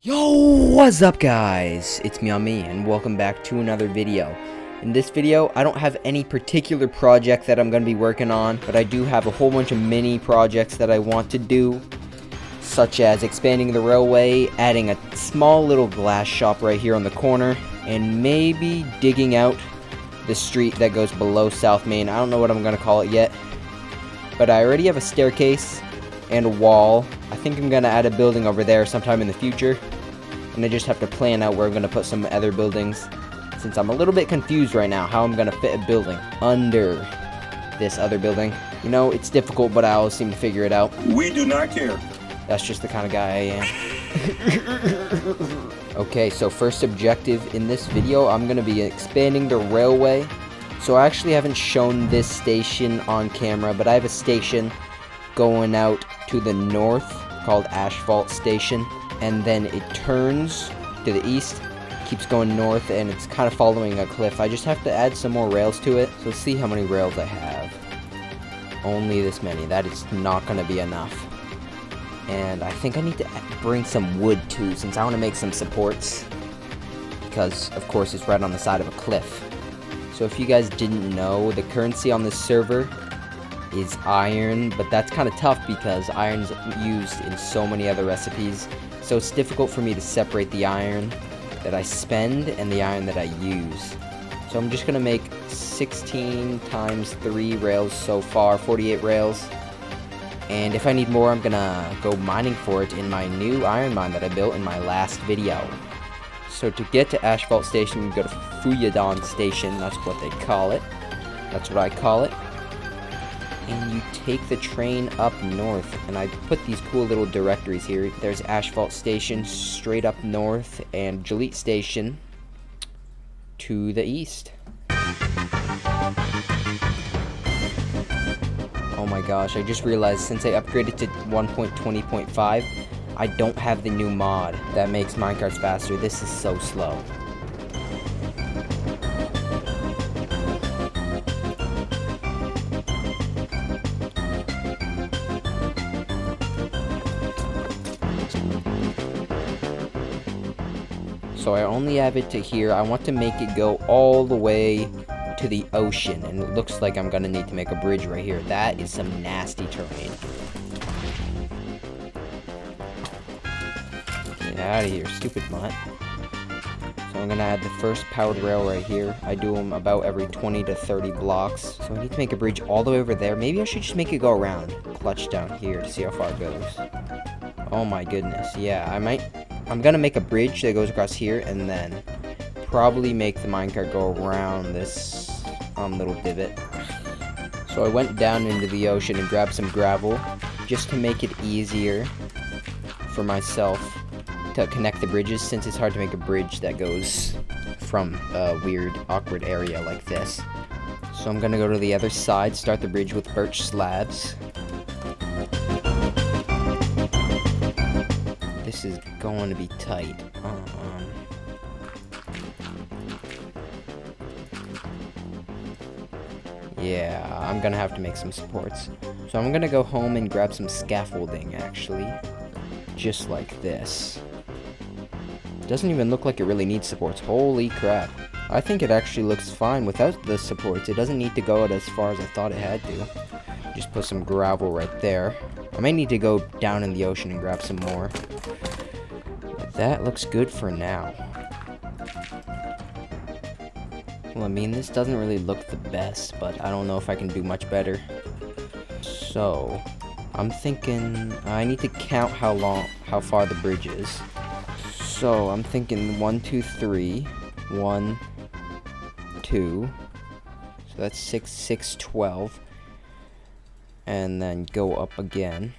Yo, what's up guys? It's me, and welcome back to another video. In this video, I don't have any particular project that I'm going to be working on, but I do have a whole bunch of mini projects that I want to do, such as expanding the railway, adding a small little glass shop right here on the corner, and maybe digging out the street that goes below South Main. I don't know what I'm going to call it yet, but I already have a staircase and a wall. I think I'm going to add a building over there sometime in the future, and I just have to plan out where I'm going to put some other buildings, since I'm a little bit confused right now how I'm going to fit a building under this other building. You know, it's difficult, but I always seem to figure it out. We do not care. That's just the kind of guy I am. Okay, so first objective in this video, I'm going to be expanding the railway. So I actually haven't shown this station on camera, but I have a station going out to the north called Asphalt Station, and then it turns to the east, keeps going north, and it's kind of following a cliff. I just have to add some more rails to it. So let's see how many rails I have. Only this many. That is not going to be enough. And I think I need to bring some wood too, since I want to make some supports, because of course it's right on the side of a cliff. So if you guys didn't know, the currency on this server is iron, but that's kind of tough because iron's used in so many other recipes, so it's difficult for me to separate the iron that I spend and the iron that I use. So I'm just gonna make 16 times 3 rails so far, 48 rails, and if I need more, I'm gonna go mining for it in my new iron mine that I built in my last video. So to get to Asphalt Station, you go to Fuyadon Station, that's what they call it. That's what I call it. And you take the train up north, and I put these cool little directories here. There's Asphalt Station straight up north, and Jalit Station to the east. Oh my gosh, I just realized since I upgraded to 1.20.5, I don't have the new mod that makes minecarts faster. This is so slow. So I only have it to here. I want to make it go all the way to the ocean, and it looks like I'm gonna need to make a bridge right here. That is some nasty terrain. Get out of here, stupid mutt. So I'm gonna add the first powered rail right here. I do them about every 20 to 30 blocks. So I need to make a bridge all the way over there. Maybe I should just make it go around. Clutch down here to see how far it goes. Oh my goodness, yeah, I'm gonna make a bridge that goes across here, and then probably make the minecart go around this little divot. So I went down into the ocean and grabbed some gravel just to make it easier for myself to connect the bridges, since it's hard to make a bridge that goes from a weird, awkward area like this. So I'm gonna go to the other side, start the bridge with birch slabs. This is going to be tight. Yeah, I'm gonna have to make some supports. So I'm gonna go home and grab some scaffolding, actually. Just like this. Doesn't even look like it really needs supports. Holy crap. I think it actually looks fine without the supports. It doesn't need to go out as far as I thought it had to. Just put some gravel right there. I might need to go down in the ocean and grab some more. But that looks good for now. Well, I mean, this doesn't really look the best, but I don't know if I can do much better. So, I'm thinking I need to count how far the bridge is. So, I'm thinking 1, 2, 3. 1, 2. So that's 6, 6, 12. And then go up again.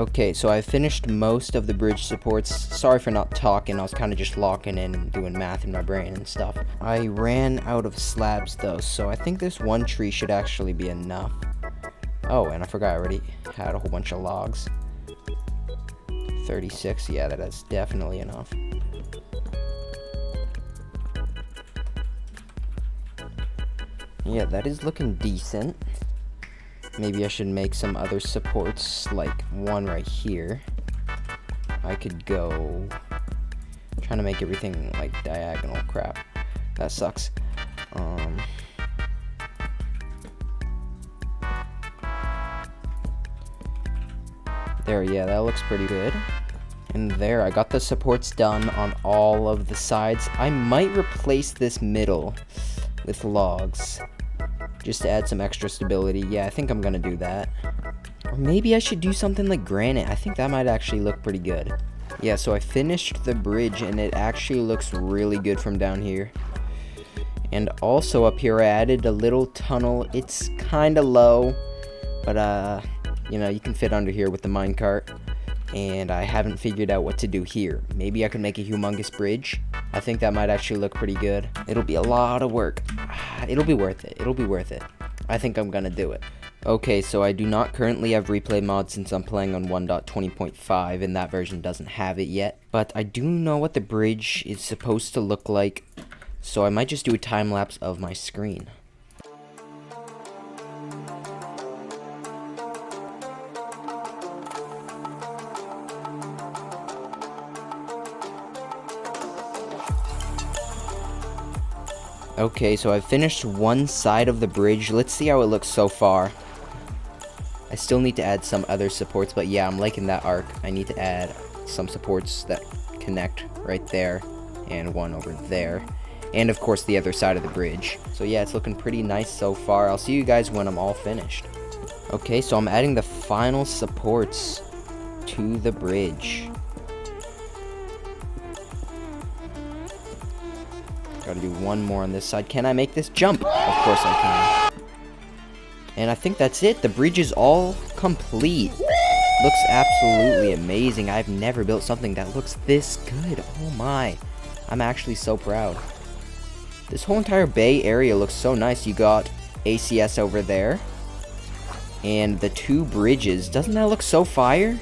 Okay, so I finished most of the bridge supports. Sorry for not talking, I was kind of just locking in and doing math in my brain and stuff. I ran out of slabs though, so I think this one tree should actually be enough. Oh, and I forgot I already had a whole bunch of logs. 36, yeah, that is definitely enough. Yeah, that is looking decent. Maybe I should make some other supports, like one right here. I could go... I'm trying to make everything like diagonal. Crap. That sucks. There, yeah, that looks pretty good. And there, I got the supports done on all of the sides. I might replace this middle with logs, just to add some extra stability. Yeah, I think I'm gonna do that. Or maybe I should do something like granite. I think that might actually look pretty good. Yeah, so I finished the bridge, and it actually looks really good from down here. And also up here, I added a little tunnel. It's kind of low, but you know, you can fit under here with the minecart. And I haven't figured out what to do here. Maybe I could make a humongous bridge. I think that might actually look pretty good. It'll be a lot of work. It'll be worth it. It'll be worth it. I think I'm gonna do it. Okay, so I do not currently have replay mod since I'm playing on 1.20.5 and that version doesn't have it yet. But I do know what the bridge is supposed to look like, so I might just do a time lapse of my screen. Okay, so I've finished one side of the bridge. Let's see how it looks so far. I still need to add some other supports, but yeah, I'm liking that arc. I need to add some supports that connect right there, and one over there. And of course the other side of the bridge. So yeah, it's looking pretty nice so far. I'll see you guys when I'm all finished. Okay, so I'm adding the final supports to the bridge. Gotta do one more on this side. Can I make this jump? Of course I can. And I think that's it. The bridge is all complete. Looks absolutely amazing. I've never built something that looks this good. Oh my. I'm actually so proud. This whole entire bay area looks so nice. You got ACS over there. And the two bridges. Doesn't that look so fire?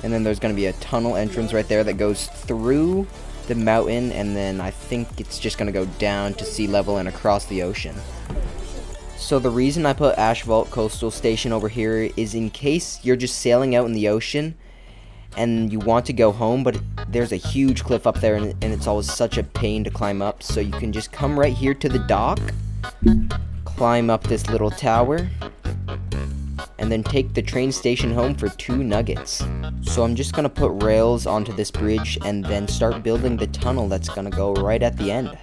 And then there's gonna be a tunnel entrance right there that goes through the mountain, and then I think it's just gonna go down to sea level and across the ocean. So the reason I put Asphalt Coastal Station over here is in case you're just sailing out in the ocean and you want to go home, but there's a huge cliff up there and it's always such a pain to climb up. So you can just come right here to the dock, climb up this little tower, and then take the train station home for 2 nuggets. So I'm just gonna put rails onto this bridge and then start building the tunnel that's gonna go right at the end.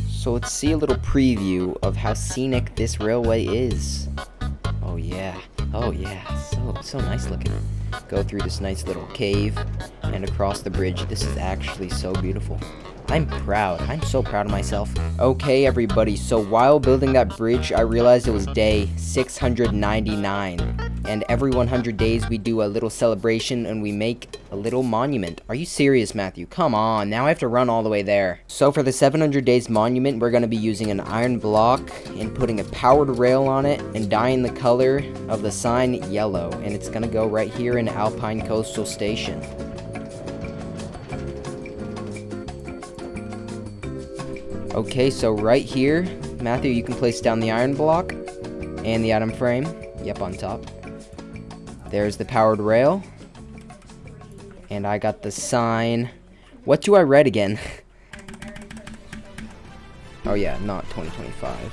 So let's see a little preview of how scenic this railway is. Oh yeah, so nice looking. Go through this nice little cave and across the bridge. This is actually so beautiful. I'm proud. I'm so proud of myself. Okay, everybody, so while building that bridge, I realized it was day 699. And every 100 days, we do a little celebration and we make a little monument. Are you serious, Matthew? Come on, now I have to run all the way there. So for the 700 days monument, we're going to be using an iron block and putting a powered rail on it and dyeing the color of the sign yellow. And it's going to go right here in Alpine Coastal Station. Okay, so right here, Matthew, you can place down the iron block and the item frame. Yep, on top. There's the powered rail. And I got the sign. What do I read again? Oh yeah, not 2025.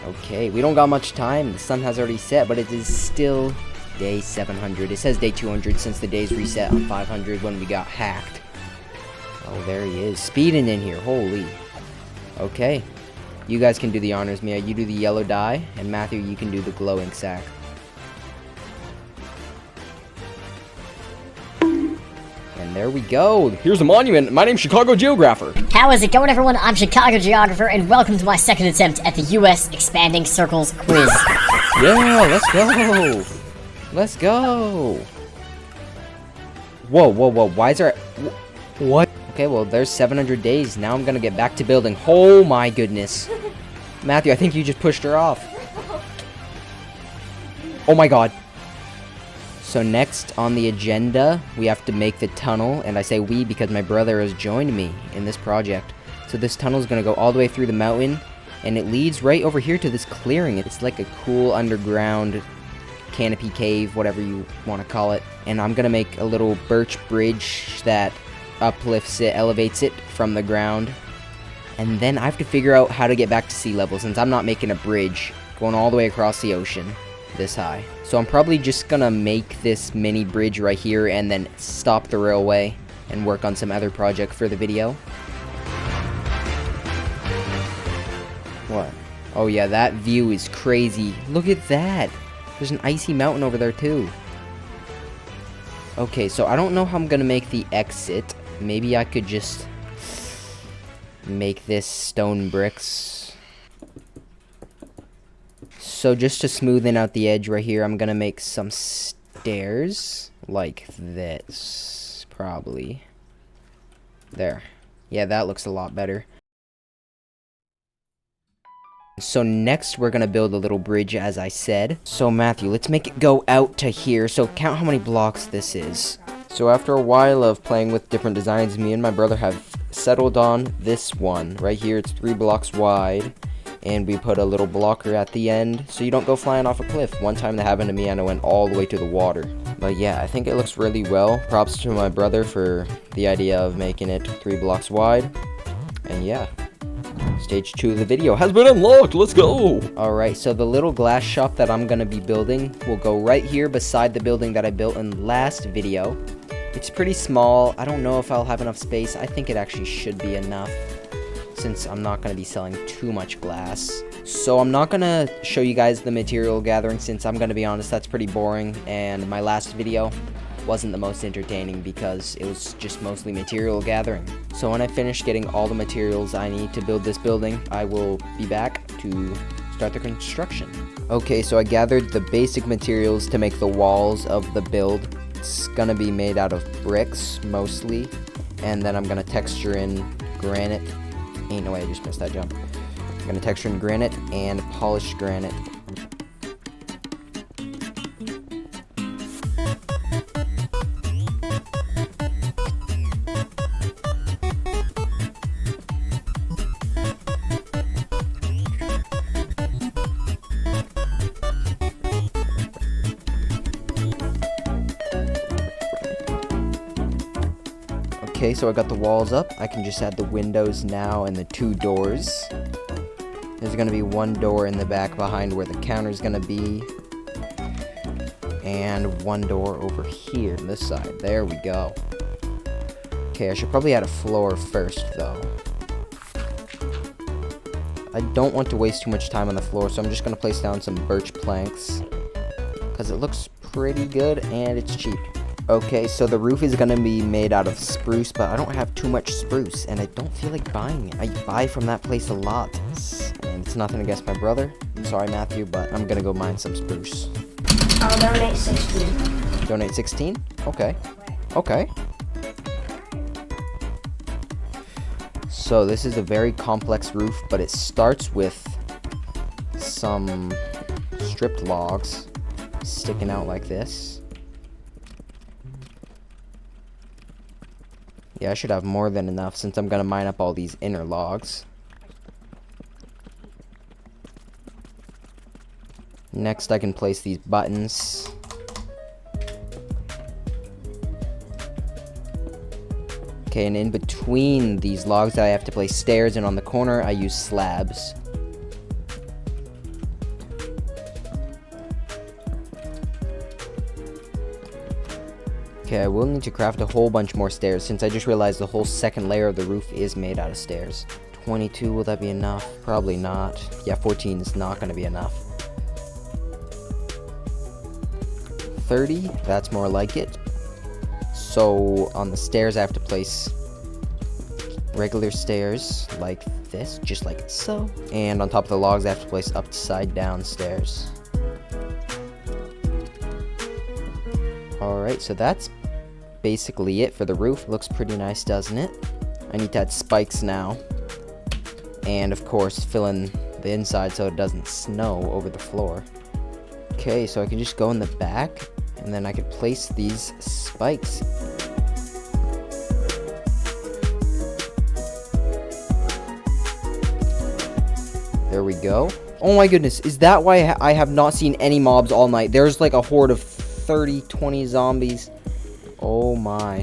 Okay, we don't got much time. The sun has already set, but it is still day 700. It says day 200 since the days reset on 500 when we got hacked. Oh, there he is. Speeding in here. Holy. Okay. You guys can do the honors, Mia. You do the yellow dye, and Matthew, you can do the glowing sack. And there we go. Here's the monument. My name's Chicago Geographer. How is it going, everyone? I'm Chicago Geographer, and welcome to my second attempt at the U.S. Expanding Circles quiz. Yeah, let's go. Let's go. Whoa, whoa, whoa. Why is there... What? Okay, well, there's 700 days. Now I'm gonna get back to building. Oh my goodness. Matthew, I think you just pushed her off. Oh my god. So next on the agenda, we have to make the tunnel. And I say we because my brother has joined me in this project. So this tunnel is gonna go all the way through the mountain. And it leads right over here to this clearing. It's like a cool underground canopy cave, whatever you want to call it. And I'm gonna make a little birch bridge that uplifts it, elevates it from the ground. And then I have to figure out how to get back to sea level, since I'm not making a bridge going all the way across the ocean this high. So I'm probably just gonna make this mini bridge right here and then stop the railway and work on some other project for the video. What? Oh yeah, that view is crazy. Look at that. There's an icy mountain over there too. Okay, so I don't know how I'm gonna make the exit. Maybe I could just make this stone bricks. So just to smoothen out the edge right here, I'm gonna make some stairs like this, probably. There. Yeah, that looks a lot better. So next we're gonna build a little bridge, as I said. So Matthew, let's make it go out to here. So count how many blocks this is. So after a while of playing with different designs, me and my brother have settled on this one. Right here, it's 3 blocks wide. And we put a little blocker at the end, so you don't go flying off a cliff. One time that happened to me and I went all the way to the water. But yeah, I think it looks really well. Props to my brother for the idea of making it 3 blocks wide. And yeah. Stage 2 of the video has been unlocked. Let's go. Alright, so the little glass shop that I'm gonna be building will go right here beside the building that I built in the last video. It's pretty small. I don't know if I'll have enough space. I think it actually should be enough, since I'm not going to be selling too much glass. So I'm not going to show you guys the material gathering, since I'm going to be honest, that's pretty boring, and my last video wasn't the most entertaining because it was just mostly material gathering. So when I finish getting all the materials I need to build this building, I will be back to start the construction. Okay, so I gathered the basic materials to make the walls of the build. It's gonna be made out of bricks mostly, and then I'm gonna texture in granite. Ain't no way, I just missed that jump. I'm gonna texture in granite and polished granite. Okay, so I got the walls up. I can just add the windows now and the 2 doors. There's gonna be 1 door in the back behind where the counter's gonna be. And 1 door over here on this side. There we go. Okay, I should probably add a floor first, though. I don't want to waste too much time on the floor, so I'm just gonna place down some birch planks, because it looks pretty good and it's cheap. Okay, so the roof is gonna be made out of spruce, but I don't have too much spruce, and I don't feel like buying it. I buy from that place a lot, and it's nothing against my brother. I'm sorry, Matthew, but I'm gonna go mine some spruce. I'll donate 16. Donate 16? Okay. Okay. So this is a very complex roof, but it starts with some stripped logs sticking out like this. Yeah, I should have more than enough since I'm gonna mine up all these inner logs. Next, I can place these buttons. Okay, and in between these logs, I have to place stairs, and on the corner, I use slabs. Okay, I will need to craft a whole bunch more stairs, since I just realized the whole second layer of the roof is made out of stairs. 22, will that be enough? Probably not. Yeah, 14 is not going to be enough. 30, that's more like it. So, on the stairs, I have to place regular stairs like this, just like so. And on top of the logs, I have to place upside down stairs. Alright, so that's basically it for the roof. Looks pretty nice, doesn't it? I need to add spikes now. And of course, fill in the inside so it doesn't snow over the floor. Okay, so I can just go in the back, and then I could place these spikes. There we go. Oh my goodness, is that why I have not seen any mobs all night? There's like a horde of 30, 20 zombies. Oh my.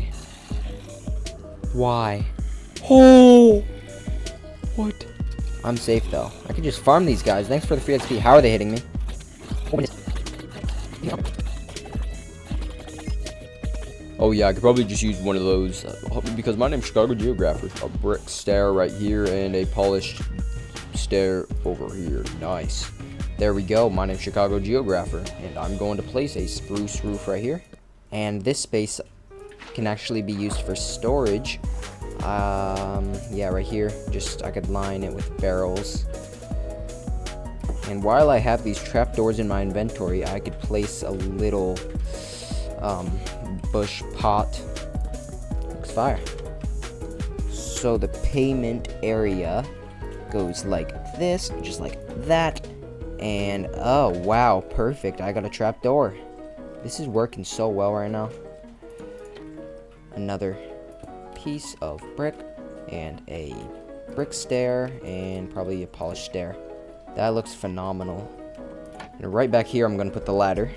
Why? Oh! What? I'm safe though. I can just farm these guys. Thanks for the free XP. How are they hitting me? Oh yeah, I could probably just use one of those because my name's Chicago Geographer. A brick stair right here and a polished stair over here. Nice. There we go. My name's Chicago Geographer, and I'm going to place a spruce roof right here. And this space can actually be used for storage. Yeah, right here. Just I could line it with barrels. And while I have these trapdoors in my inventory, I could place a little bush pot. Looks fire. So the payment area goes like this, just like that. And oh wow, perfect. I got a trapdoor. This is working so well right now. Another piece of brick and a brick stair and probably a polished stair. That looks phenomenal. And right back here I'm gonna put the ladder.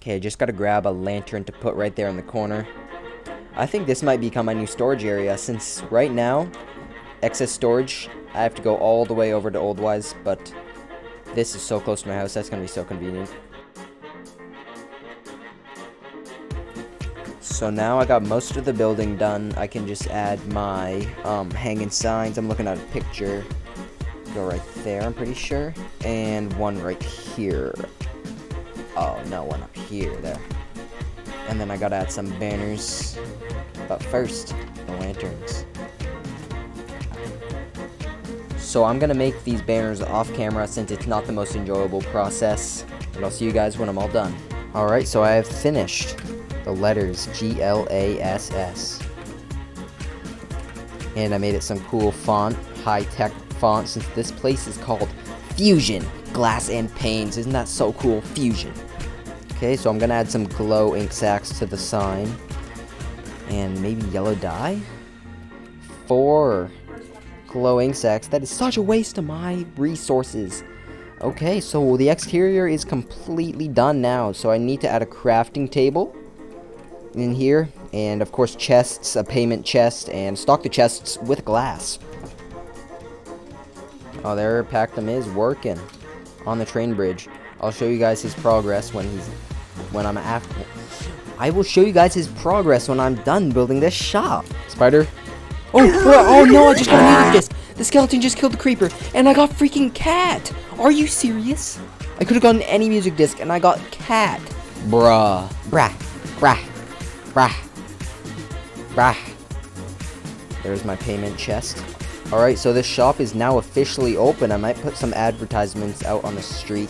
Okay, I just gotta grab a lantern to put right there in the corner. I think this might become my new storage area, since right now, excess storage, I have to go all the way over to Old Wise, but this is so close to my house, that's gonna be so convenient. So now I got most of the building done. I can just add my hanging signs. I'm looking at a picture. Go right there, I'm pretty sure. And one right here. Oh, no, one up here, there. And then I gotta add some banners. But first, the lanterns. So I'm gonna make these banners off camera since it's not the most enjoyable process. And I'll see you guys when I'm all done. Alright, so I have finished the letters GLASS. And I made it some cool font, high-tech font, since this place is called Fusion Glass and Panes. Isn't that so cool? Fusion. Okay, so I'm gonna add some glow ink sacks to the sign. And maybe yellow dye? 4 glow ink sacks. That is such a waste of my resources. Okay, so the exterior is completely done now. So I need to add a crafting table in here. And of course chests, a payment chest, and stock the chests with glass. Oh, there Pactum is working on the train bridge. I'll show you guys his progress I will show you guys his progress when I'm done building this shop. Spider. Oh no, I just got a music disc. The skeleton just killed the creeper, and I got freaking cat. Are you serious? I could have gotten any music disc, and I got cat. Bruh. Brah. Brah. Brah. Brah. There's my payment chest. Alright, so this shop is now officially open. I might put some advertisements out on the street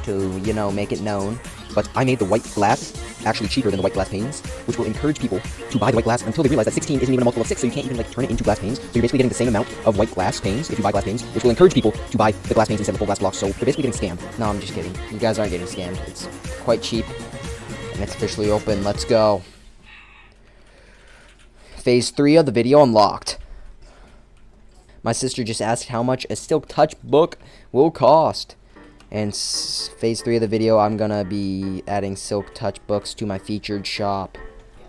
to, you know, make it known. But I made the white glass actually cheaper than the white glass panes, which will encourage people to buy the white glass until they realize that 16 isn't even a multiple of 6, so you can't even, like, turn it into glass panes. So you're basically getting the same amount of white glass panes if you buy glass panes, which will encourage people to buy the glass panes instead of full glass blocks, so they're basically getting scammed. No, I'm just kidding. You guys aren't getting scammed. It's quite cheap, and it's officially open. Let's go. Phase 3 of the video unlocked. My sister just asked how much a Silk Touch book will cost. And phase 3 of the video, I'm gonna be adding Silk Touch books to my featured shop.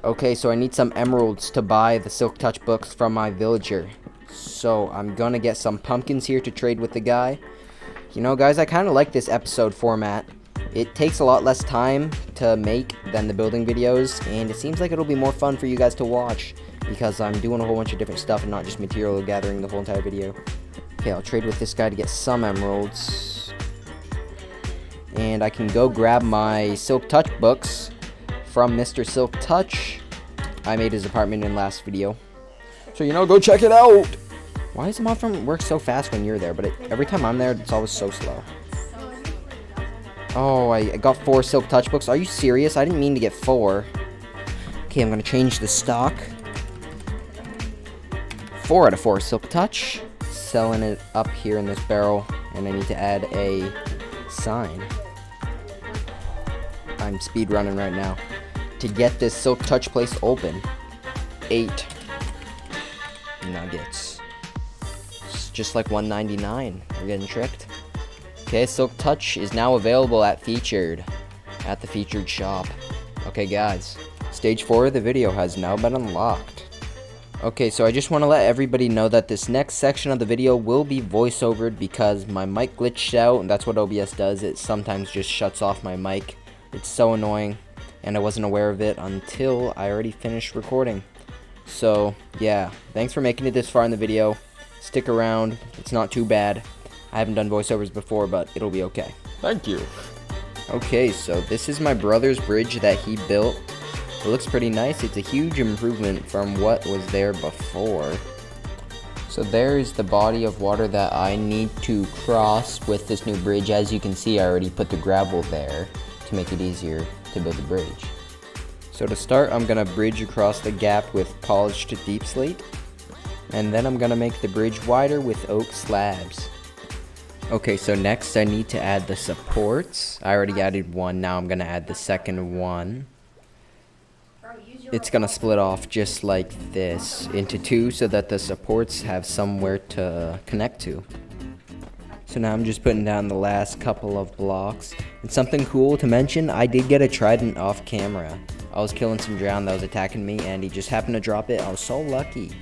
Okay, so I need some emeralds to buy the Silk Touch books from my villager. So I'm gonna get some pumpkins here to trade with the guy. You know, guys, I kind of like this episode format. It takes a lot less time to make than the building videos, and it seems like it'll be more fun for you guys to watch because I'm doing a whole bunch of different stuff and not just material gathering the whole entire video. Okay, I'll trade with this guy to get some emeralds. And I can go grab my Silk Touch books from Mr. Silk Touch. I made his apartment in last video. So, go check it out. Why does the mod farm work so fast when you're there? But every time I'm there, it's always so slow. Oh, I got 4 silk touch books. Are you serious? I didn't mean to get 4. Okay, I'm going to change the stock. 4 out of 4 silk touch. Selling it up here in this barrel. And I need to add a sign. I'm speed running right now. To get this silk touch place open. 8 nuggets. It's just like $1.99. We're getting tricked. Okay, silk touch is now available at the featured shop. Okay, guys. Stage 4 of the video has now been unlocked. Okay, so I just want to let everybody know that this next section of the video will be voiceovered because my mic glitched out, and that's what OBS does. It sometimes just shuts off my mic. It's so annoying, and I wasn't aware of it until I already finished recording. So, yeah, thanks for making it this far in the video. Stick around. It's not too bad. I haven't done voiceovers before, but it'll be okay. Thank you. Okay, so this is my brother's bridge that he built. It looks pretty nice. It's a huge improvement from what was there before. So there is the body of water that I need to cross with this new bridge. As you can see, I already put the gravel there to make it easier to build the bridge. So to start, I'm going to bridge across the gap with polished deep slate. And then I'm going to make the bridge wider with oak slabs. Okay, so next I need to add the supports. I already added one, now I'm going to add the second one. It's going to split off just like this into 2 so that the supports have somewhere to connect to. So now I'm just putting down the last couple of blocks. And something cool to mention, I did get a trident off camera. I was killing some drown that was attacking me and he just happened to drop it. I was so lucky.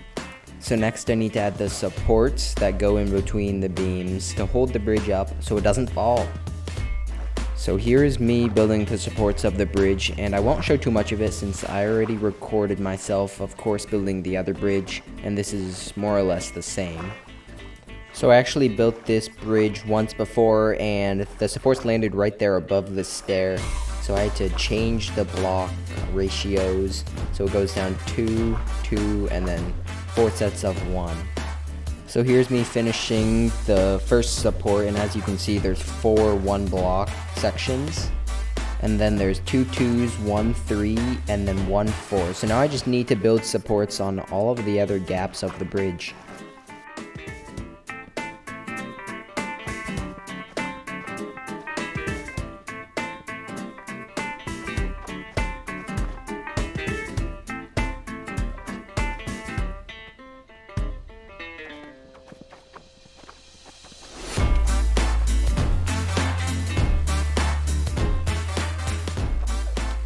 So next I need to add the supports that go in between the beams to hold the bridge up so it doesn't fall. So here is me building the supports of the bridge, and I won't show too much of it since I already recorded myself, of course, building the other bridge, and this is more or less the same. So I actually built this bridge once before and the supports landed right there above the stair. So I had to change the block ratios so it goes down 2, 2, and then 4 sets of 1. So here's me finishing the first support, and as you can see there's 4 1 block sections, and then there's 2 2s, 1 3, and then 1 4. So now I just need to build supports on all of the other gaps of the bridge.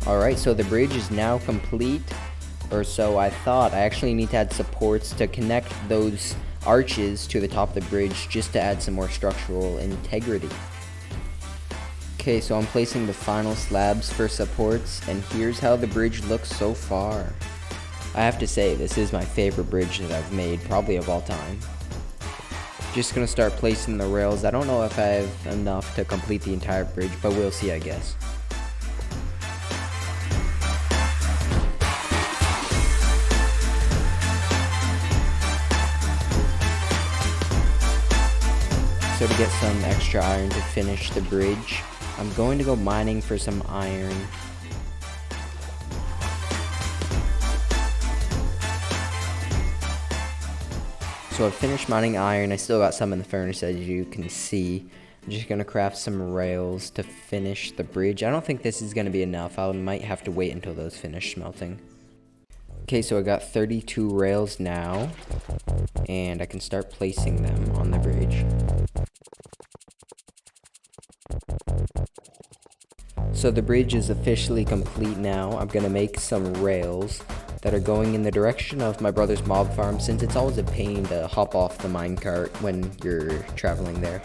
Alright, so the bridge is now complete, or so I thought. I actually need to add supports to connect those arches to the top of the bridge just to add some more structural integrity. Okay, so I'm placing the final slabs for supports, and here's how the bridge looks so far. I have to say, this is my favorite bridge that I've made, probably of all time. Just gonna start placing the rails. I don't know if I have enough to complete the entire bridge, but we'll see, I guess. So to get some extra iron to finish the bridge, I'm going to go mining for some iron. So I've finished mining iron. I still got some in the furnace, as you can see. I'm just going to craft some rails to finish the bridge. I don't think this is going to be enough. I might have to wait until those finish smelting. Okay, so I got 32 rails now, and I can start placing them on the bridge. So the bridge is officially complete now. I'm gonna make some rails that are going in the direction of my brother's mob farm, since it's always a pain to hop off the minecart when you're traveling there.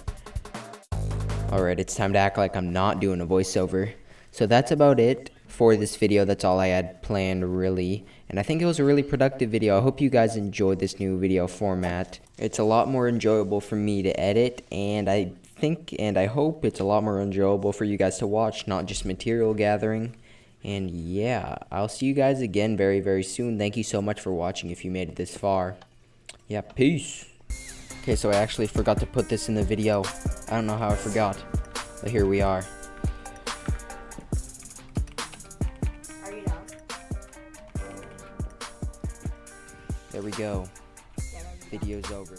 Alright, it's time to act like I'm not doing a voiceover. So that's about it for this video. That's all I had planned, really, and I think it was a really productive video. I hope you guys enjoyed this new video format. It's a lot more enjoyable for me to edit, and I think and I hope it's a lot more enjoyable for you guys to watch, not just material gathering. And yeah, I'll see you guys again very, very soon. Thank you so much for watching if you made it this far. Yeah, peace. Okay, so I actually forgot to put this in the video. I don't know how I forgot, but here we are. Are you done? There we go. Video's over.